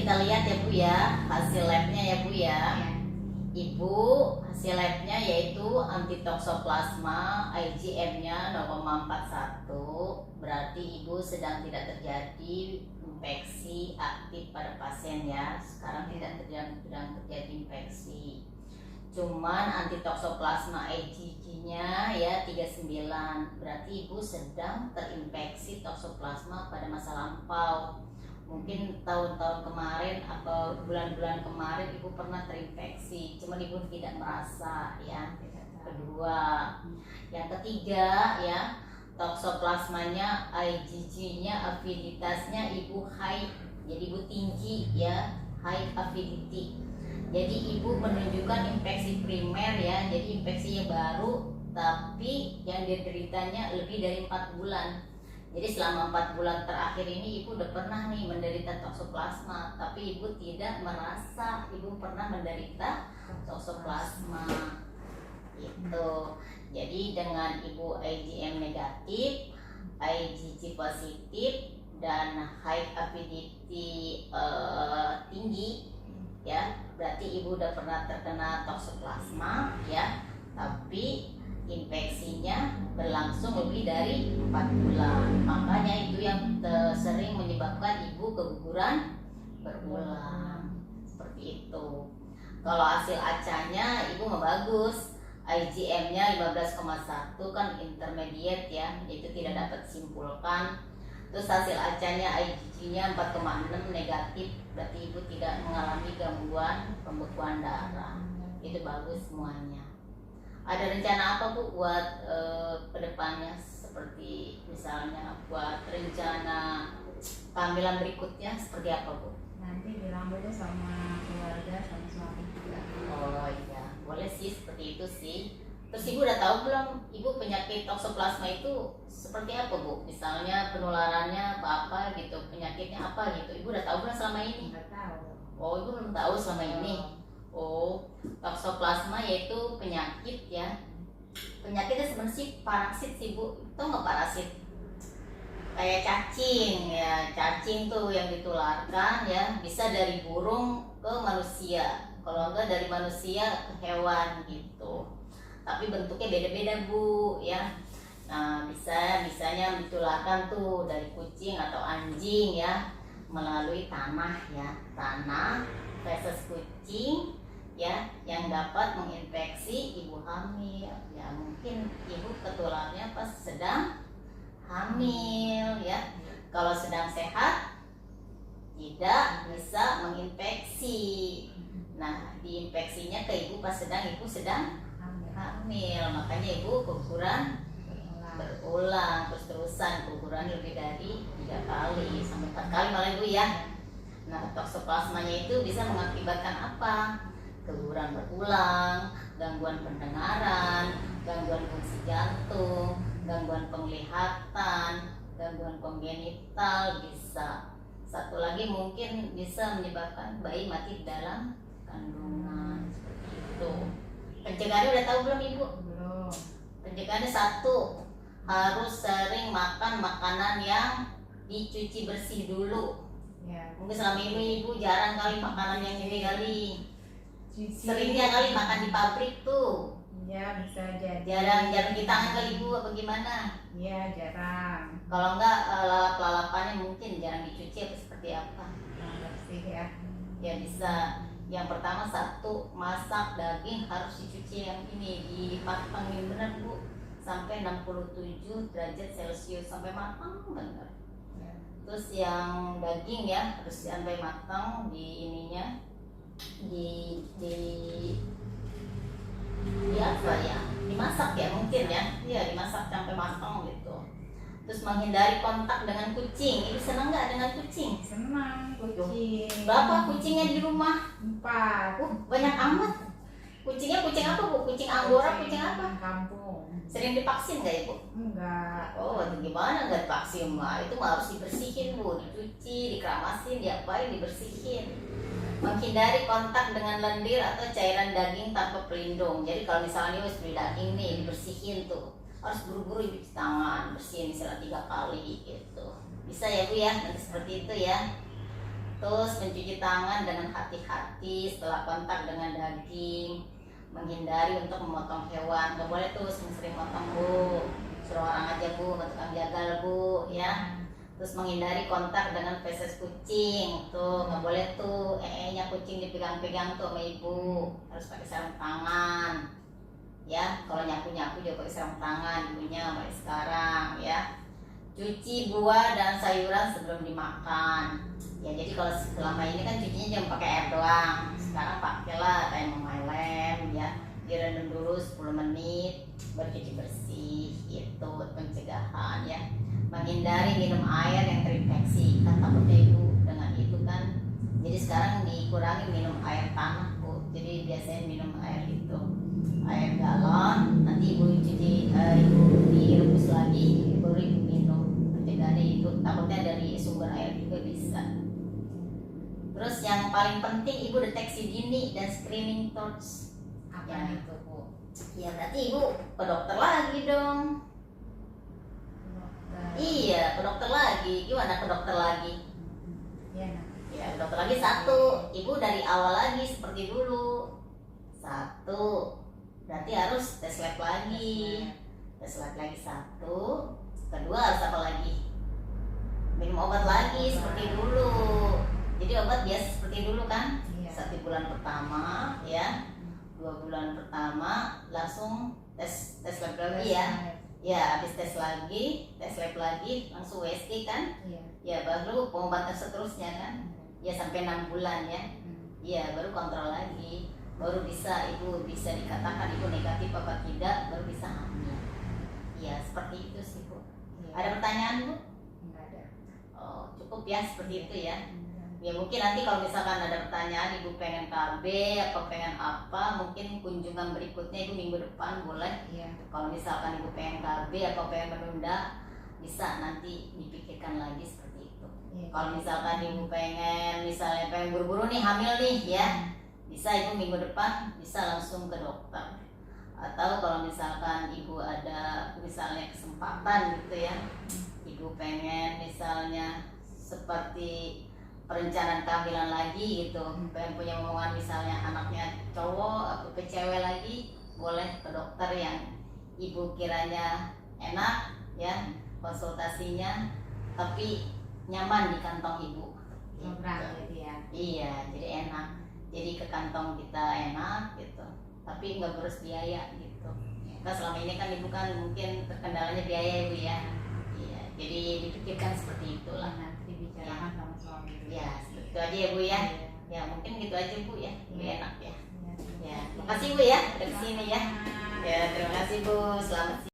kita lihat ya Bu ya, hasil labnya ya Bu ya. Ibu hasil labnya yaitu antitoxoplasma IgM-nya 0,41, berarti Ibu sedang tidak terjadi infeksi aktif pada pasien ya. Sekarang tidak sedang terjadi infeksi. Cuman antitoxoplasma IgG-nya ya 39, berarti Ibu sedang terinfeksi toxoplasma pada masa lampau. Mungkin tahun-tahun kemarin atau bulan-bulan kemarin Ibu pernah terinfeksi, cuman Ibu tidak merasa ya. Kedua, yang ketiga ya, toxoplasmanya IgG-nya aviditasnya Ibu high, jadi Ibu tinggi ya, high avidity. Jadi Ibu menunjukkan infeksi primer ya, jadi infeksinya baru tapi yang dideritanya lebih dari 4 bulan. Jadi selama 4 bulan terakhir ini Ibu udah pernah nih menderita toxoplasma, tapi Ibu tidak merasa Ibu pernah menderita toxoplasma gitu. Jadi dengan Ibu IgM negatif, IgG positif, dan high avidity tinggi ya, berarti Ibu udah pernah terkena toxoplasma ya, tapi infeksinya berlangsung lebih dari 4 bulan. Makanya itu yang sering menyebabkan Ibu keguguran berulang seperti itu. Kalau hasil ACA-nya Ibu mah bagus, IgM-nya 15,1 kan intermediate ya, itu tidak dapat simpulkan. Terus hasil ACA-nya IgG-nya 4,6 negatif, berarti Ibu tidak mengalami gangguan pembekuan darah. Itu bagus semuanya. Ada rencana apa Bu buat kedepannya, seperti misalnya buat rencana kehamilan berikutnya seperti apa Bu? Nanti bilang dulu sama keluarga, sama suami juga. Oh iya, boleh sih seperti itu sih. Terus Ibu udah tahu belum Ibu penyakit toxoplasma itu seperti apa Bu? Misalnya penularannya apa gitu, penyakitnya apa gitu. Ibu udah tahu belum selama ini? Nggak tahu. Oh, Ibu belum tahu selama ini. Oh, toxoplasma yaitu penyakit ya. Penyakitnya sebenarnya sih parasit sih Bu. Tahu nggak parasit? Kayak cacing ya. Cacing tuh yang ditularkan ya, bisa dari burung ke manusia. Kalau enggak dari manusia ke hewan gitu. Tapi bentuknya beda-beda Bu ya. Nah, bisanya ditularkan tuh dari kucing atau anjing ya, melalui tanah ya. Tanah, feses kucing ya, yang dapat menginfeksi ibu hamil ya. Mungkin ibu ketularnya pas sedang hamil ya. Kalau sedang sehat tidak bisa menginfeksi. Nah, diinfeksinya ke ibu pas ibu sedang hamil. Makanya ibu keguguran berulang terus-terusan, keguguran lebih dari 3 kali sampai 4 kali malah ibu ya. Nah, toxoplasmanya itu bisa mengakibatkan apa? Keguguran berulang, gangguan pendengaran, gangguan fungsi jantung, gangguan penglihatan, gangguan kongenital bisa. Satu lagi mungkin bisa menyebabkan bayi mati dalam kandungan seperti itu. Pencegahannya udah tahu belum Ibu? Belum. Pencegahannya 1, harus sering makan makanan yang dicuci bersih dulu. Ya. Mungkin selama ini Ibu jarang kali makanan yang ini kali. Seringnya kali makan di pabrik tuh. Iya, bisa jadi. Jarang di tangan kali Ibu apa gimana? Iya, jarang. Kalau enggak lalap-lalapannya mungkin jarang dicuci atau seperti apa? Nah, bersih ya. Ya bisa. Yang pertama 1, masak daging harus dicuci yang ini, dipangin bener Bu, sampai 67 derajat Celcius sampai matang bener. Ya. Terus yang daging ya harus sampai matang di ininya, di apa ya, dimasak ya mungkin ya, dimasak sampai matang gitu. Terus menghindari kontak dengan kucing. Ibu senang nggak dengan kucing? Senang kucing. Berapa kucingnya di rumah? 4. Banyak amat. Kucingnya kucing apa Bu? Kucing Anggora, kucing apa? Kampung. Sering divaksin nggak Ibu? Enggak. Oh, gimana nggak divaksin mah? Itu mah harus dibersihin Bu, dicuci, dikeramasin, diapain, dibersihin. Menghindari kontak dengan lendir atau cairan daging tanpa pelindung. Jadi kalau misalnya harus beli daging nih, dibersihin tuh, harus buru-buru cuci tangan, bersihin misalnya 3 kali gitu. Bisa ya Bu ya, nanti seperti itu ya. Terus mencuci tangan dengan hati-hati setelah kontak dengan daging. Menghindari untuk memotong hewan. Gak boleh tuh sering motong Bu. Suruh orang aja Bu, ke tukang jagal Bu ya. Terus menghindari kontak dengan feses kucing. Tuh gak boleh tuh nya kucing dipegang-pegang tuh sama ibu. Harus pakai sarung tangan. Ya, kalau nyapu-nyapu juga pakai sarung tangan ibunya mulai sekarang ya. Cuci buah dan sayuran sebelum dimakan. Ya jadi kalau selama ini kan cucinya cuma pakai air doang. Sekarang pakailah kayak Mama Lem ya. Direndam dulu 10 menit baru cuci bersih. Itu pencegahan ya. Menghindari minum air yang terinfeksi. Kan takutnya ibu dengan itu kan. Jadi sekarang dikurangi minum air tanah Bu. Jadi biasanya minum air itu air galon. Nanti ibu cuci ibu direbus lagi baru ibu minum. Pencegahannya itu takutnya dari sumber air juga bisa. Terus yang paling penting ibu deteksi dini dan screening torch. Apa Ya. itu Bu? Ya berarti ibu ke dokter lagi dong. Dokter. Iya ke dokter lagi. Gimana ke dokter lagi? Iya nak. Ya ke dokter lagi satu. Ibu dari awal lagi seperti dulu. Satu. Berarti harus tes lab lagi. Tes lab lagi satu. Kedua harus apa lagi? Minum obat lagi seperti dulu. Jadi obat biasa seperti dulu kan? Iya. 1 bulan pertama ya. 2 bulan pertama langsung tes lab lagi ya. Ya habis tes lab lagi langsung WSG kan? Iya. Ya baru pengobatan seterusnya kan? Ya sampai 6 bulan ya. Ya baru kontrol lagi. Baru bisa ibu bisa dikatakan ibu negatif apa tidak, baru bisa hamil. Ya seperti itu sih Bu. Iya. Ada pertanyaan Bu? Enggak ada. Oh, cukup ya seperti itu ya. Ya mungkin nanti kalau misalkan ada pertanyaan ibu pengen KB atau pengen apa, mungkin kunjungan berikutnya ibu minggu depan boleh. Iya. Kalau misalkan ibu pengen KB atau pengen menunda, bisa nanti dipikirkan lagi seperti itu. Iya. Kalau misalkan ibu pengen misalnya pengen buru-buru nih hamil nih ya, bisa ibu minggu depan bisa langsung ke dokter. Atau kalau misalkan ibu ada misalnya kesempatan gitu ya, ibu pengen misalnya seperti perencanaan kehamilan lagi gitu, pengen punya omongan misalnya anaknya cowok atau ke cewek lagi, boleh ke dokter yang ibu kiranya enak ya konsultasinya, tapi nyaman di kantong ibu. Ngobrol gitu ya. Iya, jadi enak. Jadi ke kantong kita enak gitu, tapi nggak boros biaya gitu. Nah selama ini kan ibu kan mungkin terkendalanya biaya ibu ya. Iya, jadi dipikirkan seperti itulah. Nanti dibicarakan sama suami dulu. Ya, itu aja ya Bu ya. Ya mungkin gitu aja Bu ya, lebih Iya. enak ya. Iya. Ya, makasih Bu ya dari sini ya. Ya terima kasih Bu, selamat siang.